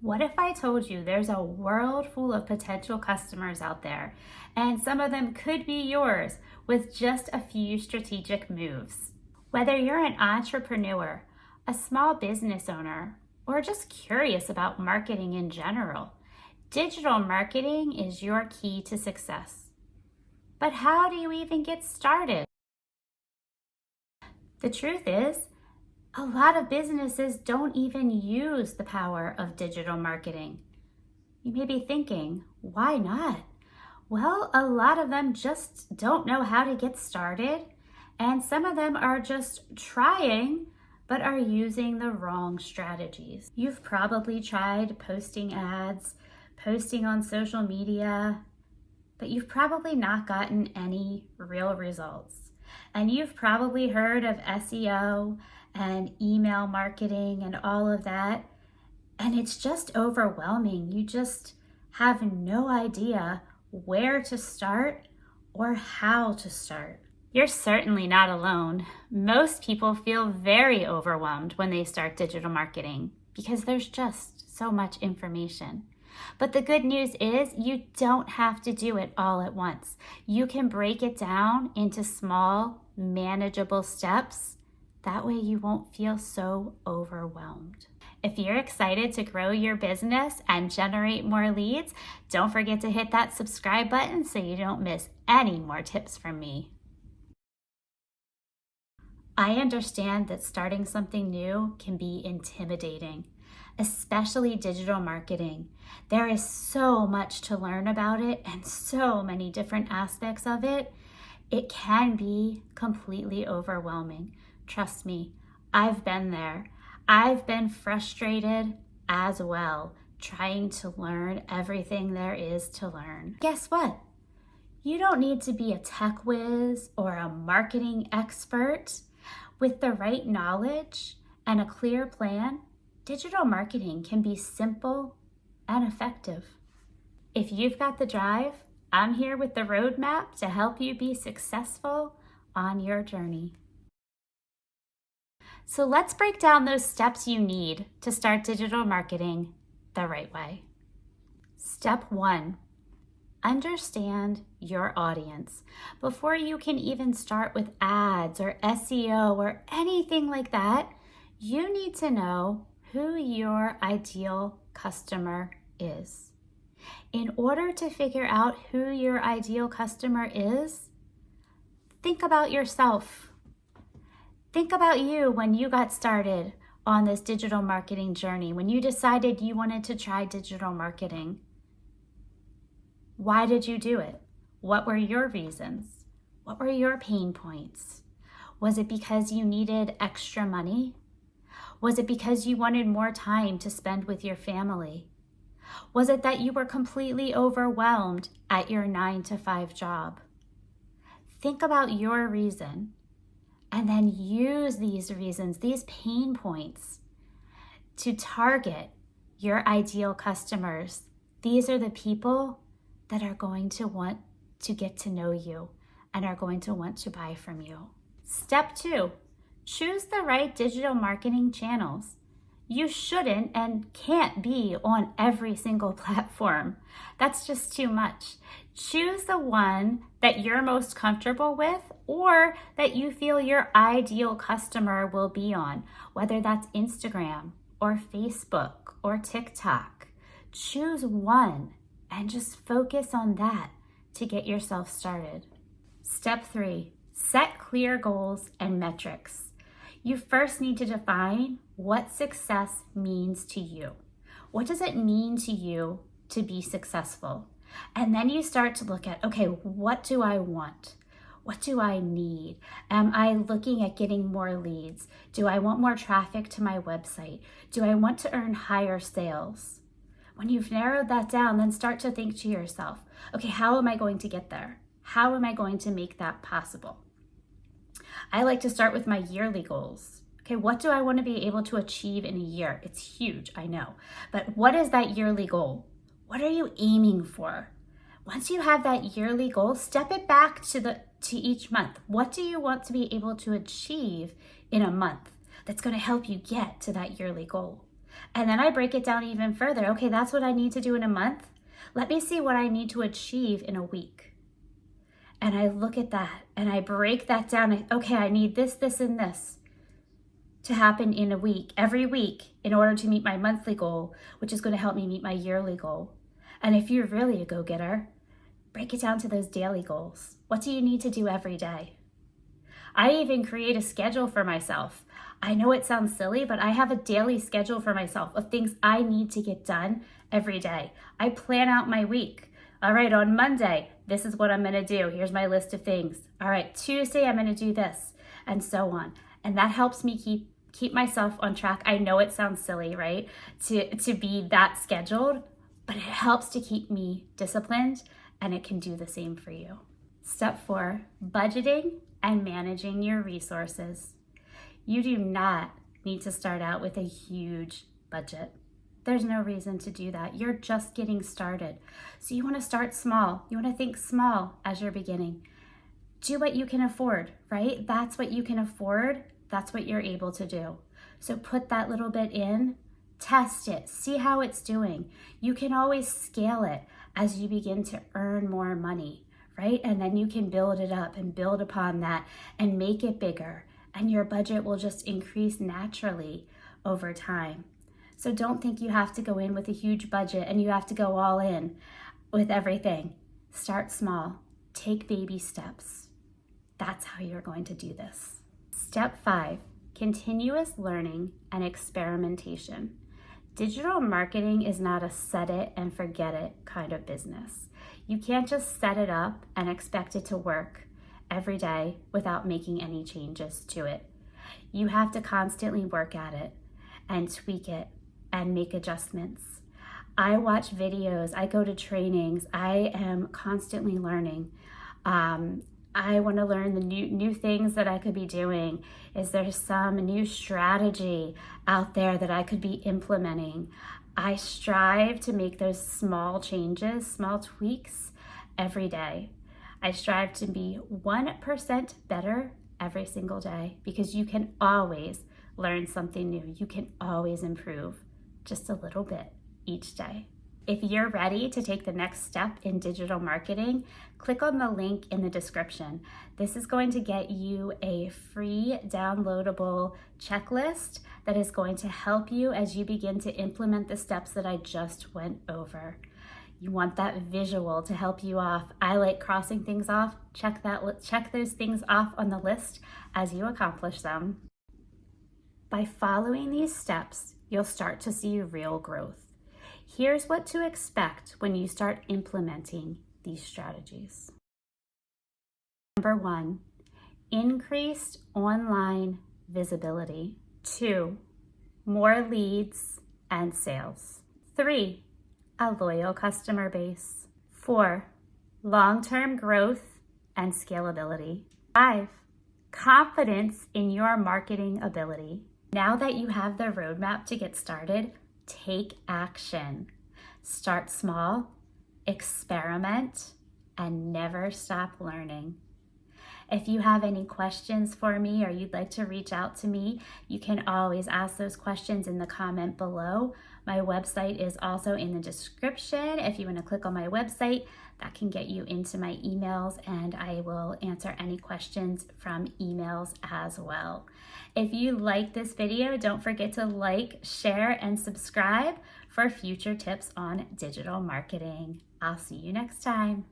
What if I told you there's a world full of potential customers out there, and some of them could be yours with just a few strategic moves? Whether you're an entrepreneur, a small business owner, or just curious about marketing in general, digital marketing is your key to success. But how do you even get started? The truth is, a lot of businesses don't even use the power of digital marketing. You may be thinking, why not? Well, a lot of them just don't know how to get started, and some of them are just trying but are using the wrong strategies. You've probably tried posting ads, posting on social media, but you've probably not gotten any real results. And you've probably heard of SEO and email marketing and all of that, and it's just overwhelming. You just have no idea where to start or how to start. You're certainly not alone. Most people feel very overwhelmed when they start digital marketing because there's just so much information. But the good news is you don't have to do it all at once. You can break it down into small, manageable steps. That way you won't feel so overwhelmed. If you're excited to grow your business and generate more leads, don't forget to hit that subscribe button so you don't miss any more tips from me. I understand that starting something new can be intimidating, especially digital marketing. There is so much to learn about it and so many different aspects of it. It can be completely overwhelming. Trust me, I've been there. I've been frustrated as well, trying to learn everything there is to learn. Guess what? You don't need to be a tech whiz or a marketing expert. With the right knowledge and a clear plan, digital marketing can be simple and effective. If you've got the drive, I'm here with the roadmap to help you be successful on your journey. So let's break down those steps you need to start digital marketing the right way. Step 1, understand your audience. Before you can even start with ads or SEO or anything like that, you need to know who your ideal customer is. In order to figure out who your ideal customer is, think about yourself. Think about you when you got started on this digital marketing journey, when you decided you wanted to try digital marketing. Why did you do it? What were your reasons? What were your pain points? Was it because you needed extra money? Was it because you wanted more time to spend with your family? Was it that you were completely overwhelmed at your 9-to-5 job? Think about your reason and then use these reasons, these pain points, to target your ideal customers. These are the people that are going to want to get to know you and are going to want to buy from you. Step 2, choose the right digital marketing channels. You shouldn't and can't be on every single platform. That's just too much. Choose the one that you're most comfortable with or that you feel your ideal customer will be on, whether that's Instagram or Facebook or TikTok. Choose one and just focus on that to get yourself started. Step 3, set clear goals and metrics. You first need to define what success means to you. What does it mean to you to be successful? And then you start to look at, okay, what do I want? What do I need? Am I looking at getting more leads? Do I want more traffic to my website? Do I want to earn higher sales? When you've narrowed that down, then start to think to yourself, okay, how am I going to get there? How am I going to make that possible? I like to start with my yearly goals. Okay, what do I want to be able to achieve in a year? It's huge, I know. But what is that yearly goal? What are you aiming for? Once you have that yearly goal, step it back to each month. What do you want to be able to achieve in a month that's going to help you get to that yearly goal? And then I break it down even further. Okay, that's what I need to do in a month. Let me see what I need to achieve in a week. And I look at that and I break that down. Okay, I need this, this, and this to happen in a week, every week, in order to meet my monthly goal, which is going to help me meet my yearly goal. And if you're really a go-getter, break it down to those daily goals. What do you need to do every day? I even create a schedule for myself. I know it sounds silly, but I have a daily schedule for myself of things I need to get done every day. I plan out my week. All right, on Monday, this is what I'm going to do. Here's my list of things. All right, Tuesday, I'm going to do this, and so on. And that helps me keep myself on track. I know it sounds silly, right? To be that scheduled, but it helps to keep me disciplined, and it can do the same for you. Step 4, budgeting and managing your resources. You do not need to start out with a huge budget. There's no reason to do that. You're just getting started. So you want to start small. You want to think small as you're beginning. Do what you can afford, right? That's what you can afford. That's what you're able to do. So put that little bit in, test it, see how it's doing. You can always scale it as you begin to earn more money, right? And then you can build it up and build upon that and make it bigger. And your budget will just increase naturally over time. So don't think you have to go in with a huge budget and you have to go all in with everything. Start small. Take baby steps. That's how you're going to do this. Step 5, continuous learning and experimentation. Digital marketing is not a set it and forget it kind of business. You can't just set it up and expect it to work every day without making any changes to it. You have to constantly work at it and tweak it and make adjustments. I watch videos, I go to trainings, I am constantly learning. I want to learn the new things that I could be doing. Is there some new strategy out there that I could be implementing? I strive to make those small changes, small tweaks every day. I strive to be 1% better every single day because you can always learn something new. You can always improve just a little bit each day. If you're ready to take the next step in digital marketing, click on the link in the description. This is going to get you a free downloadable checklist that is going to help you as you begin to implement the steps that I just went over. You want that visual to help you off. I like crossing things off. Check those things off on the list as you accomplish them. By following these steps, you'll start to see real growth. Here's what to expect when you start implementing these strategies. Number 1, increased online visibility. 2, more leads and sales. 3, a loyal customer base. 4, long-term growth and scalability. 5, confidence in your marketing ability. Now that you have the roadmap to get started, take action. Start small, experiment, and never stop learning. If you have any questions for me or you'd like to reach out to me, you can always ask those questions in the comment below. My website is also in the description. If you want to click on my website, that can get you into my emails, and I will answer any questions from emails as well. If you like this video, don't forget to like, share, and subscribe for future tips on digital marketing. I'll see you next time.